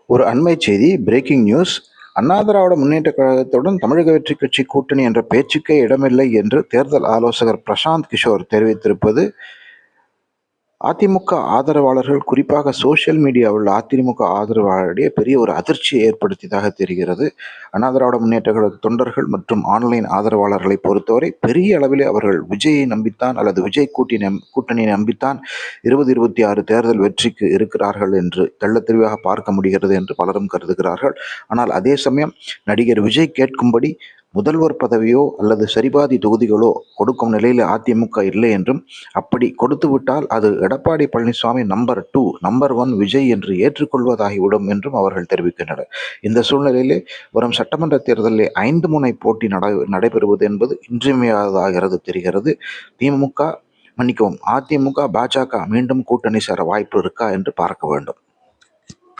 ஒரு அண்மை செய்தி, பிரேக்கிங் நியூஸ். அண்ணா திராவிட முன்னேற்றக் கழகத்துடன் தமிழக வெற்றி கட்சி கூட்டணி என்ற பேச்சுக்கே இடமில்லை என்று தேர்தல் ஆலோசகர் பிரசாந்த் கிஷோர் தெரிவித்திருப்பது அதிமுக ஆதரவாளர்கள், குறிப்பாக சோசியல் மீடியாவில் அதிமுக ஆதரவாளர்களிடையே பெரிய ஒரு அதிர்ச்சியை ஏற்படுத்தியதாக தெரிகிறது. அண்ணா திராவிட முன்னேற்ற கழக தொண்டர்கள் மற்றும் ஆன்லைன் ஆதரவாளர்களை பொறுத்தவரை பெரிய அளவிலே அவர்கள் விஜயை நம்பித்தான் அல்லது விஜய் கூட்டணியை நம்பித்தான் 2026 தேர்தல் வெற்றிக்கு இருக்கிறார்கள் என்று தெள்ளத் தெளிவாக பார்க்க முடிகிறது என்று பலரும் கருதுகிறார்கள். ஆனால் அதே சமயம் நடிகர் விஜய் கேட்கும்படி முதல்வர் பதவியோ அல்லது சரிபாதி தொகுதிகளோ கொடுக்கும் நிலையில் அதிமுக இல்லை என்றும், அப்படி கொடுத்துவிட்டால் அது எடப்பாடி பழனிசாமி நம்பர் 2, நம்பர் 1 விஜய் என்று ஏற்றுக்கொள்வதாகிவிடும் என்றும் அவர்கள் தெரிவிக்கின்றனர். இந்த சூழ்நிலையிலே வரும் சட்டமன்ற தேர்தலில் 5 முனை போட்டி நடைபெறுவது என்பது இன்றியமையாததாக தெரிகிறது. அதிமுக, பாஜக மீண்டும் கூட்டணி சேர வாய்ப்பு இருக்கா என்று பார்க்க வேண்டும்.